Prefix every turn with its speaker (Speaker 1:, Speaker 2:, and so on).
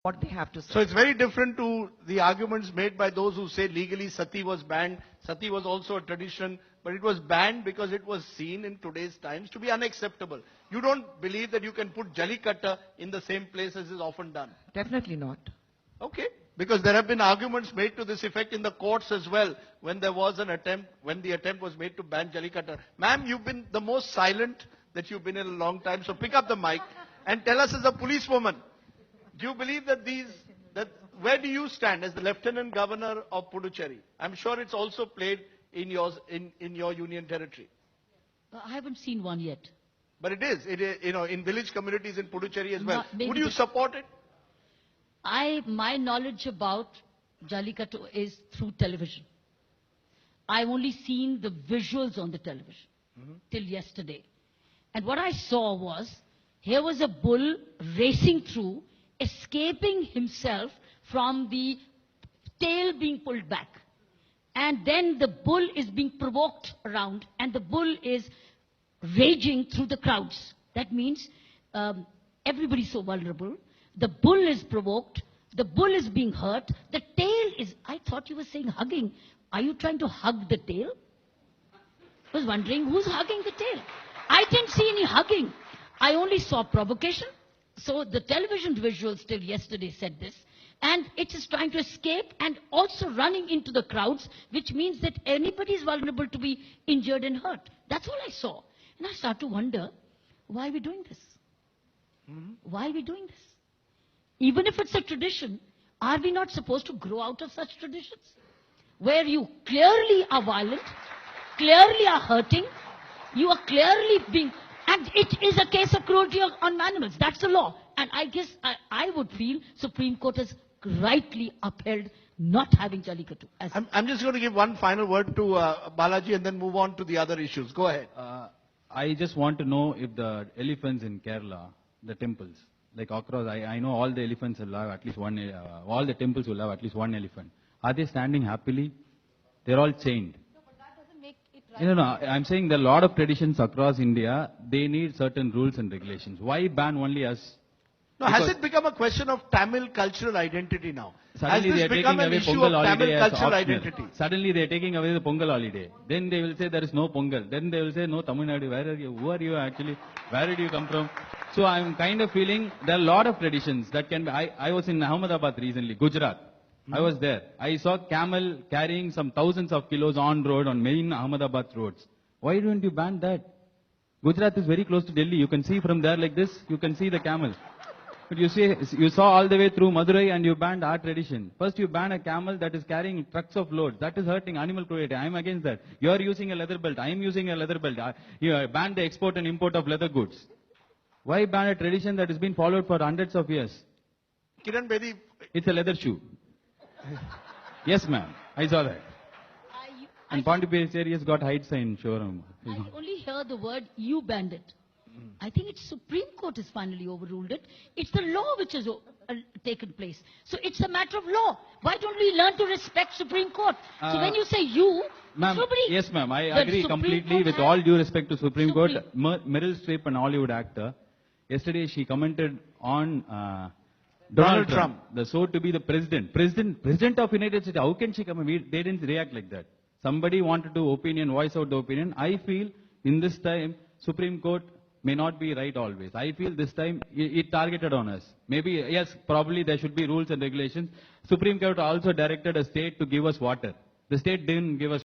Speaker 1: what they have to say.
Speaker 2: So it's very different to the arguments made by those who say legally sati was banned. Sati was also a tradition, but it was banned because it was seen in today's times to be unacceptable. You don't believe that you can put jallikattu in the same place as is often done?
Speaker 1: Definitely not.
Speaker 2: Okay. Because there have been arguments made to this effect in the courts as well when there was an attempt, when the attempt was made to ban jallikattu. Ma'am, you've been the most silent that you've been in a long time, so pick up the mic and tell us as a policewoman, do you believe that where do you stand as the Lieutenant Governor of Puducherry? I'm sure it's also played in your union territory.
Speaker 3: I haven't seen one yet.
Speaker 2: But it is, in village communities in Puducherry as well.
Speaker 3: Would
Speaker 2: you support it?
Speaker 3: My knowledge about jallikattu is through television. I've only seen the visuals on the television till yesterday. And what I saw was, here was a bull racing through, escaping himself from the tail being pulled back. And then the bull is being provoked around, and the bull is raging through the crowds. That means everybody's so vulnerable. The bull is provoked. The bull is being hurt. The tail is, I thought you were saying hugging. Are you trying to hug the tail? I was wondering who's hugging the tail. I didn't see any hugging. I only saw provocation. So the television visuals till yesterday said this. And it is trying to escape and also running into the crowds, which means that anybody is vulnerable to be injured and hurt. That's all I saw. And I start to wonder, why are we doing this? Why are we doing this? Even if it's a tradition, are we not supposed to grow out of such traditions? Where you clearly are violent, clearly are hurting, you are clearly being... And it is a case of cruelty on animals. That's the law. And I guess I would feel Supreme Court has rightly upheld not having jallikattu.
Speaker 2: I'm just going to give one final word to Balaji and then move on to the other issues. Go ahead.
Speaker 4: I just want to know if the elephants in Kerala, the temples, like across, I know all the elephants will have at least one, all the temples will have at least one elephant. Are they standing happily? They're all chained.
Speaker 3: No, but that doesn't make it right.
Speaker 4: No, I'm saying there are a lot of traditions across India. They need certain rules and regulations. Why ban only us?
Speaker 2: No, has it become a question of Tamil cultural identity now?
Speaker 4: Suddenly
Speaker 2: Has this become an issue of Tamil cultural identity?
Speaker 4: Suddenly they are taking away the Pongal holiday. Then they will say there is no Pongal. Then they will say no Tamil Nadu. Where are you? Who are you actually? Where did you come from? So I'm kind of feeling there are a lot of traditions that can be. I was in Ahmedabad recently, Gujarat. I was there. I saw camel carrying some thousands of kilos on road on main Ahmedabad roads. Why don't you ban that? Gujarat is very close to Delhi. You can see from there like this. You can see the camel. But you saw all the way through Madurai and you banned our tradition. First you ban a camel that is carrying trucks of loads. That is hurting animal cruelty. I am against that. You are using a leather belt. I am using a leather belt. You ban the export and import of leather goods. Why ban a tradition that has been followed for hundreds of years?
Speaker 2: Kiran Bedi.
Speaker 4: It's a leather shoe. Yes, ma'am. I saw that. And Pondicherry has got height sign showroom.
Speaker 3: I only hear the word you banned it. I think it's Supreme Court has finally overruled it. It's the law which has taken place. So it's a matter of law. Why don't we learn to respect Supreme Court? So when you say you, nobody...
Speaker 4: Yes, ma'am. I agree completely with all due respect to Supreme Court. Meryl Streep, an Hollywood actor, yesterday she commented on Donald Trump, the so to be the president of United States. How can she come? They didn't react like that. Somebody wanted to voice out the opinion. I feel in this time, Supreme Court may not be right always. I feel this time it targeted on us. Maybe, yes, probably there should be rules and regulations. Supreme Court also directed a state to give us water. The state didn't give us